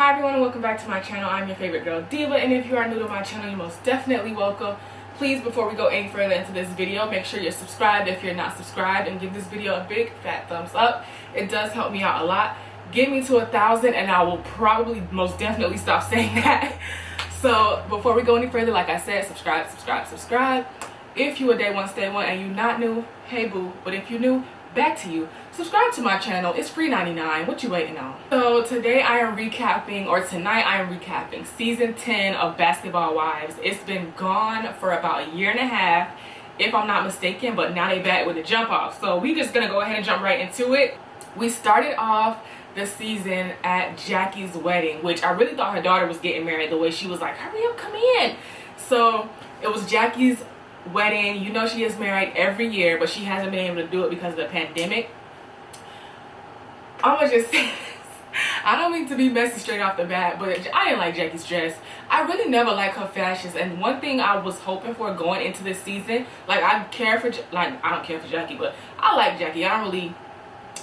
Hi everyone and welcome back to my channel. I'm your favorite girl Diva, and if you are new to my channel, you're most definitely welcome. Please, before we go any further into this video, make sure you're subscribed if you're not subscribed, and give this video a big fat thumbs up. It does help me out a lot. Get me to 1,000 and I will probably most definitely stop saying that. So before we go any further, like I said, subscribe. If you a day one stay one and you not new, hey boo. But if you new, back to you. Subscribe to my channel. It's free 99. What you waiting on? So today I am recapping, or tonight I am recapping season 10 of Basketball Wives. It's been gone for about a year and a half, if I'm not mistaken, but now they back with a jump off. So we just gonna go ahead and jump right into it. We started off the season at Jackie's wedding, which I really thought her daughter was getting married, the way she was like, hurry up, come in. So it was Jackie's wedding. You know she is married every year, but she hasn't been able to do it because of the pandemic. I'ma just say this. I don't mean to be messy straight off the bat, but I didn't like Jackie's dress. I really never liked her fashions, and one thing I was hoping for going into this season, like I don't care for Jackie, but I like Jackie. I don't really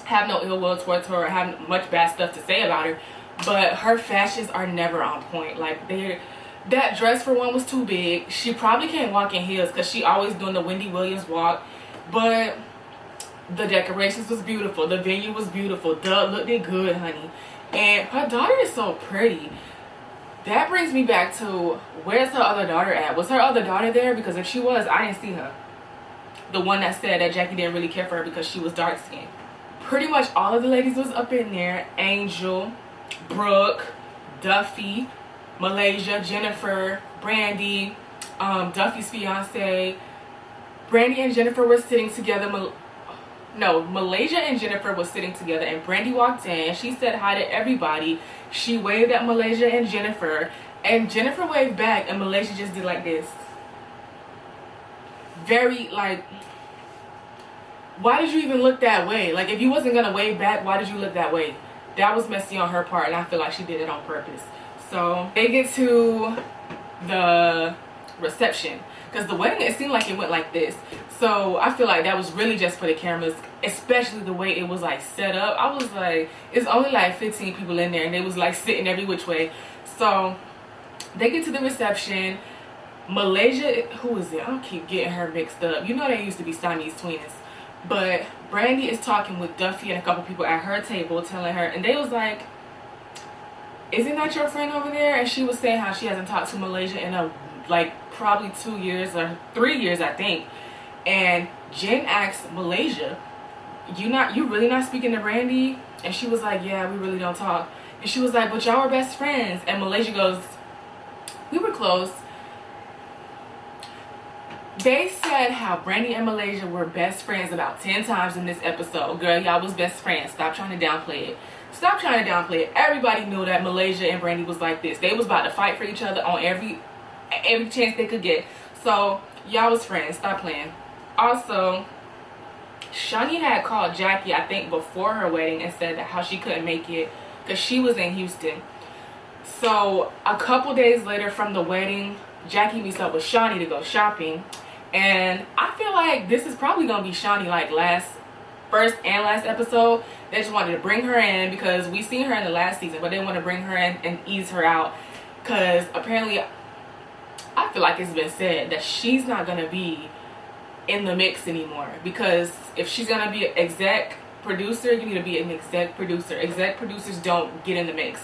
have no ill will towards her or have much bad stuff to say about her, but her fashions are never on point. Like that dress for one was too big. She probably can't walk in heels because she always doing the Wendy Williams walk, but the decorations was beautiful, the venue was beautiful, looked it good, honey. And her daughter is so pretty. That brings me back to, where's her other daughter at? Was her other daughter there? Because if she was, I didn't see her. The one that said that Jackie didn't really care for her because she was dark skinned. Pretty much all of the ladies was up in there. Angel, Brooke, Duffy, Malaysia, Jennifer, Brandy, Duffy's fiance. Brandy and Jennifer were sitting together. Malaysia and Jennifer was sitting together, and Brandy walked in. She said hi to everybody. She waved at Malaysia and Jennifer waved back, and Malaysia just did like this. Very like, why did you even look that way? Like, if you wasn't gonna wave back, why did you look that way? That was messy on her part, and I feel like she did it on purpose. So they get to the reception, because the wedding, it seemed like it went like this. So I feel like that was really just for the cameras, especially the way it was like set up. I was like, it's only like 15 people in there, and they was like sitting every which way. So they get to the reception. Malaysia, who is it? I don't keep getting her mixed up. You know they used to be Siamese twins. But Brandy is talking with Duffy and a couple people at her table, telling her, and they was like, isn't that your friend over there? And she was saying how she hasn't talked to Malaysia in probably 2 years or 3 years, I think. And Jen asked Malaysia, you really not speaking to Brandy? And she was like, yeah, we really don't talk. And she was like, but y'all were best friends. And Malaysia goes, we were close. They said how Brandy and Malaysia were best friends about 10 times in this episode. Girl, y'all was best friends. Stop trying to downplay it. Stop trying to downplay it. Everybody knew that Malaysia and Brandy was like this. They was about to fight for each other on every chance they could get. So y'all was friends. Stop playing. Also, Shawnee had called Jackie, I think, before her wedding and said that how she couldn't make it because she was in Houston. So a couple days later from the wedding, Jackie meets up with Shawnee to go shopping. And I feel like this is probably going to be Shawnee like first and last episode. They just wanted to bring her in because we seen her in the last season, but they want to bring her in and ease her out because apparently I feel like it's been said that she's not going to be in the mix anymore, because if she's gonna be an exec producer, you need to be an exec producer. Exec producers don't get in the mix.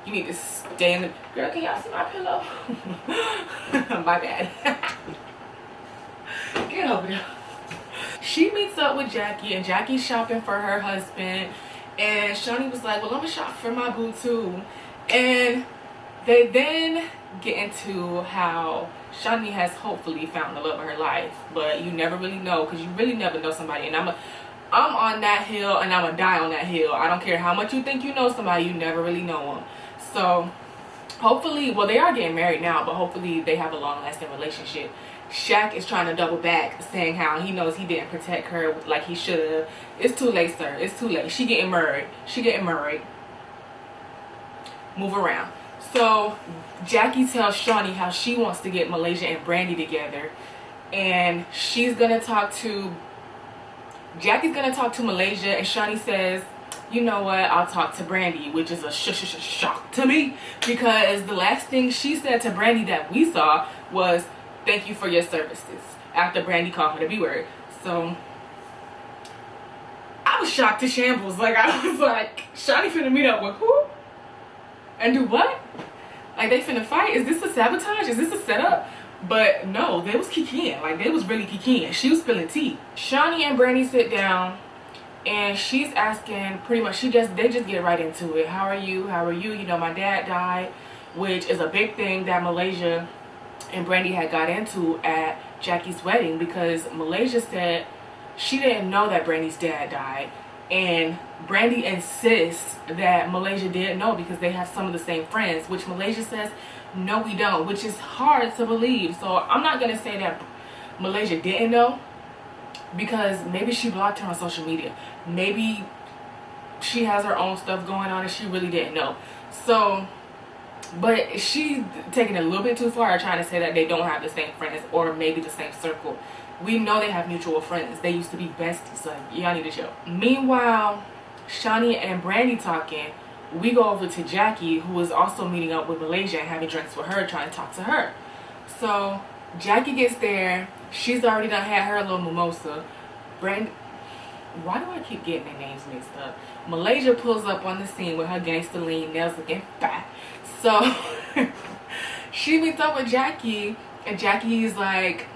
You need to stay in the... Girl, can y'all see my pillow? My bad. Get over there. She meets up with Jackie, and Jackie's shopping for her husband, and Shawnee was like, well, I'm gonna shop for my boo too. And they then get into how Shawnee has hopefully found the love of her life, but you never really know, because you really never know somebody. And I'm on that hill, and I'm gonna die on that hill. I don't care how much you think you know somebody, you never really know them. So hopefully, well, they are getting married now, but hopefully they have a long-lasting relationship. Shaq is trying to double back, saying how he knows he didn't protect her like he should have. It's too late, sir. It's too late. She getting married. She getting married. Move around. So Jackie tells Shawnee how she wants to get Malaysia and Brandy together, and Jackie's gonna talk to Malaysia, and Shawnee says, you know what, I'll talk to Brandy, which is a shock to me, because the last thing she said to Brandy that we saw was, thank you for your services, after Brandy called her the B word. So I was shocked to shambles. Like, I was like, Shawnee finna meet up with who? And do what? Like, they finna fight? Is this a sabotage? Is this a setup? But no, they was kikiing. Like, they was really kikiing. She was spilling tea. Shawnee and Brandy sit down, and she's asking, pretty much, they just get right into it. How are you? How are you? You know, my dad died, which is a big thing that Malaysia and Brandy had got into at Jackie's wedding, because Malaysia said she didn't know that Brandy's dad died, and Brandy insists that Malaysia didn't know because they have some of the same friends, which Malaysia says, no, we don't, which is hard to believe. So I'm not gonna say that Malaysia didn't know, because maybe she blocked her on social media, maybe she has her own stuff going on and she really didn't know. So, but she taking it a little bit too far, trying to say that they don't have the same friends or maybe the same circle. We know they have mutual friends. They used to be besties. Like, y'all need to chill. Meanwhile, Shawnee and Brandy talking, we go over to Jackie, who is also meeting up with Malaysia and having drinks with her, trying to talk to her. So Jackie gets there. She's already done had her little mimosa. Brandy, why do I keep getting their names mixed up? Malaysia pulls up on the scene with her gangster lean, nails looking fat. So she meets up with Jackie, and Jackie's like,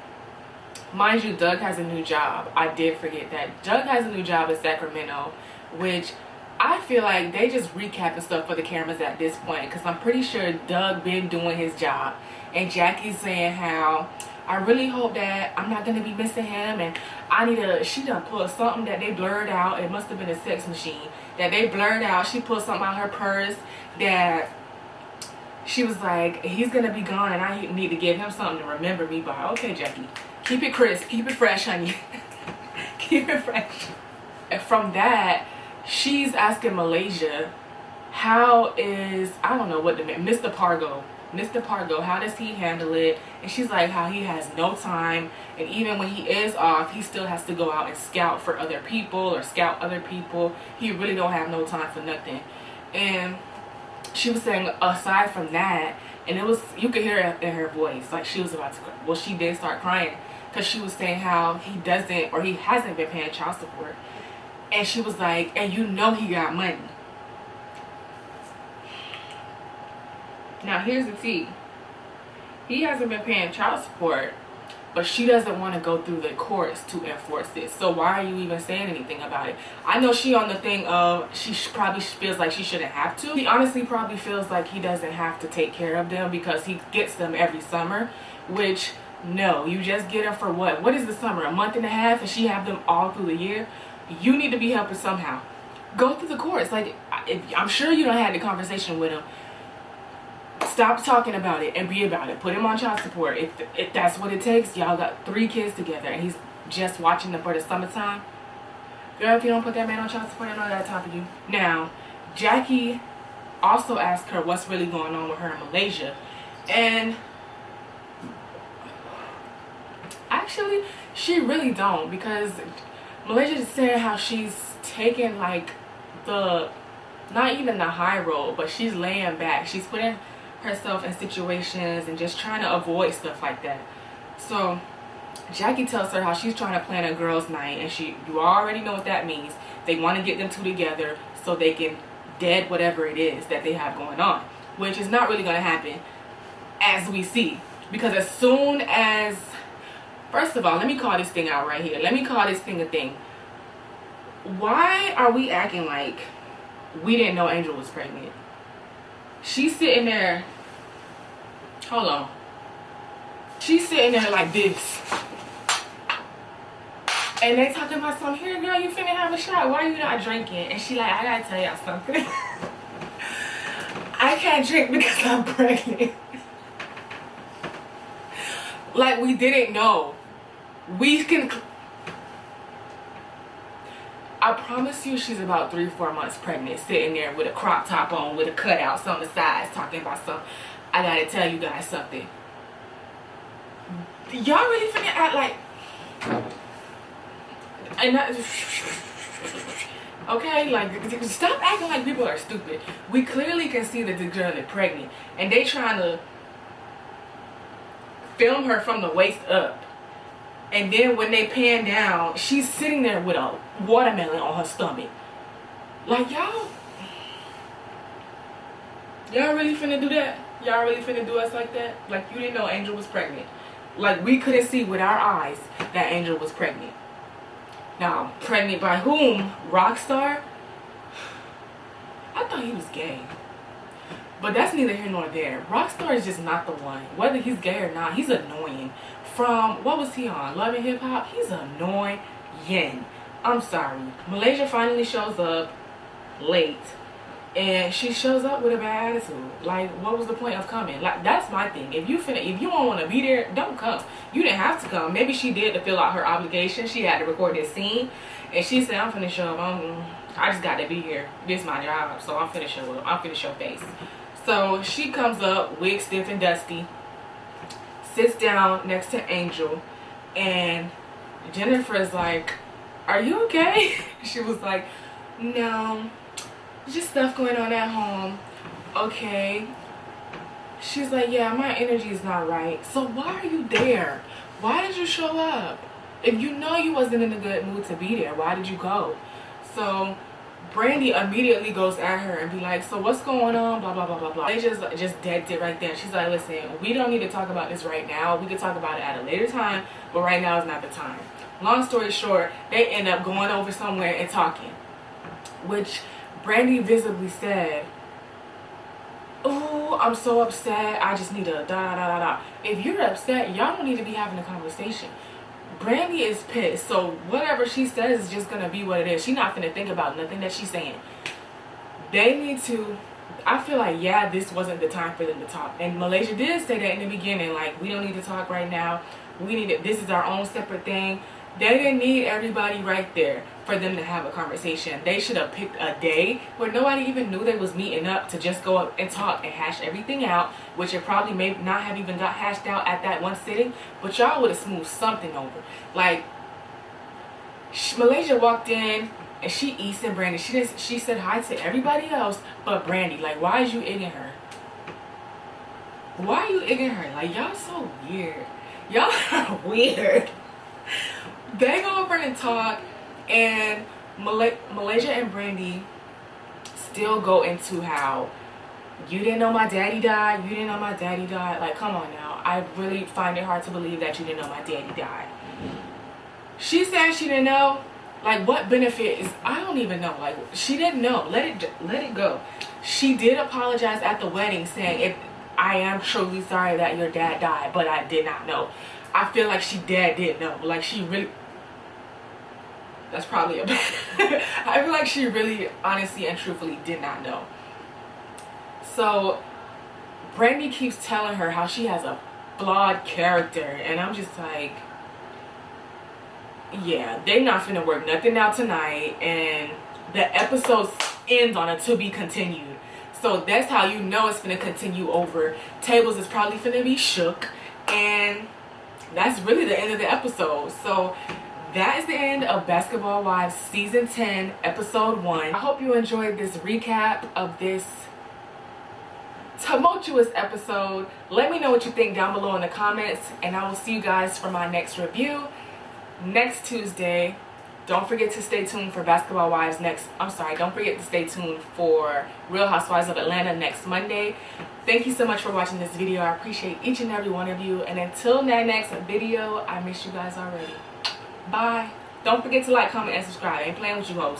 mind you, Doug has a new job. I did forget that. Doug has a new job in Sacramento, which I feel like they just recapping stuff for the cameras at this point, because I'm pretty sure Doug been doing his job. And Jackie's saying how, I really hope that I'm not going to be missing him, and I need to, she done pulled something that they blurred out. It must have been a sex machine that they blurred out. She pulled something out of her purse that she was like, he's going to be gone and I need to give him something to remember me by. Okay, Jackie, keep it crisp, keep it fresh, honey. Keep it fresh. And from that, she's asking Malaysia, how is, I don't know what the name, Mr. Pargo, how does he handle it? And she's like, how he has no time, and even when he is off, he still has to go out and scout for other people or scout other people. He really don't have no time for nothing. And she was saying, aside from that, and it was, you could hear it in her voice, like she was about to cry. Well, she did start crying, because she was saying how he doesn't, or he hasn't been paying child support. And she was like, and you know he got money. Now here's the tea. He hasn't been paying child support, but she doesn't want to go through the courts to enforce this. So why are you even saying anything about it? I know she on the thing of, she probably feels like she shouldn't have to. He honestly probably feels like he doesn't have to take care of them because he gets them every summer, which, no, you just get them for what? What is the summer? A month and a half, and she have them all through the year? You need to be helping somehow. Go through the courts. Like, I'm sure you done had the conversation with him. Stop talking about it and be about it. Put him on child support. If that's what it takes, y'all got 3 kids together and he's just watching them for the summertime. Girl, if you don't put that man on child support, I don't got time for you. Now, Jackie also asked her what's really going on with her in Malaysia. And actually, she really don't, because Malaysia is saying how she's taking like the, not even the high road, but she's laying back. She's putting herself in situations and just trying to avoid stuff like that. So Jackie tells her how she's trying to plan a girls' night, and you already know what that means. They want to get them two together so they can dead whatever it is that they have going on, which is not really going to happen, as we see. Because as soon as, first of all, let me call this thing out right here. Let me call this thing a thing. Why are we acting like we didn't know Angel was pregnant? She's sitting there, hold on. She's sitting there like this. And they talking about something, here girl, you finna have a shot, why are you not drinking? And she like, I gotta tell y'all something. I can't drink because I'm pregnant. Like, we didn't know. We can, I promise you she's about 3-4 months pregnant, sitting there with a crop top on, with a cutouts on the sides, talking about something. I gotta tell you guys something. Y'all really finna act like, and Okay, like, stop acting like people are stupid. We clearly can see that the girl is pregnant, and they trying to film her from the waist up. And then when they pan down, she's sitting there with a watermelon on her stomach. Like, y'all really finna do that? Y'all really finna do us like that? Like, you didn't know Angel was pregnant. Like, we couldn't see with our eyes that Angel was pregnant. Now, pregnant by whom? Rockstar? I thought he was gay. But that's neither here nor there. Rockstar is just not the one. Whether he's gay or not, he's annoying. From, what was he on? Love and Hip Hop? He's annoying. I'm sorry. Malaysia finally shows up late. And she shows up with a bad attitude. Like, what was the point of coming? Like, that's my thing. If you don't want to be there, don't come. You didn't have to come. Maybe she did to fill out her obligation. She had to record this scene. And she said, I'm finna show up. I just got to be here. This is my job. So I'm finna show up. I'm finna show face. So she comes up, wig stiff and dusty. Sits down next to Angel. And Jennifer is like, are you okay? She was like, no. Just stuff going on at home. Okay. She's like, yeah, my energy is not right. So why are you there? Why did you show up? If you know you wasn't in a good mood to be there, why did you go? So Brandy immediately goes at her and be like, so what's going on? Blah, blah, blah, blah, blah. They just dead it right there. She's like, listen, we don't need to talk about this right now. We can talk about it at a later time, but right now is not the time. Long story short, they end up going over somewhere and talking, which Brandy visibly said, oh, I'm so upset. I just need to da-da-da-da-da. If you're upset, y'all don't need to be having a conversation. Brandy is pissed. So whatever she says is just going to be what it is. She's not going to think about nothing that she's saying. They need to, I feel like, yeah, this wasn't the time for them to talk. And Malaysia did say that in the beginning. Like, we don't need to talk right now. This is our own separate thing. They didn't need everybody right there for them to have a conversation. They should have picked a day where nobody even knew they was meeting up to just go up and talk and hash everything out, which it probably may not have even got hashed out at that one sitting, but y'all would have smoothed something over. Like, Malaysia walked in and she eats and Brandy. She said hi to everybody else but Brandy. Like, why is you egging her? Why are you egging her? Like, y'all so weird. Y'all are weird. They go over and talk, and Malaysia and Brandy still go into how you didn't know my daddy died. You didn't know my daddy died. Like, come on now. I really find it hard to believe that you didn't know my daddy died. She said she didn't know. Like, what benefit is, I don't even know. Like, she didn't know. Let it go. She did apologize at the wedding, saying, I am truly sorry that your dad died, but I did not know. I feel like she did know. Like, she really, that's probably a bad I feel like she really honestly and truthfully did not know. So Brandy keeps telling her how she has a flawed character, and I'm just like, yeah, they not finna work nothing out tonight, and the episode ends on a to be continued. So that's how you know it's finna continue over. Tables is probably finna be shook, and that's really the end of the episode. So that is the end of Basketball Wives Season 10, Episode 1. I hope you enjoyed this recap of this tumultuous episode. Let me know what you think down below in the comments, and I will see you guys for my next review next Tuesday. Don't forget to stay tuned for Basketball Wives don't forget to stay tuned for Real Housewives of Atlanta next Monday. Thank you so much for watching this video. I appreciate each and every one of you. And until that next video, I miss you guys already. Bye. Don't forget to like, comment, and subscribe. I ain't playing with you hoes.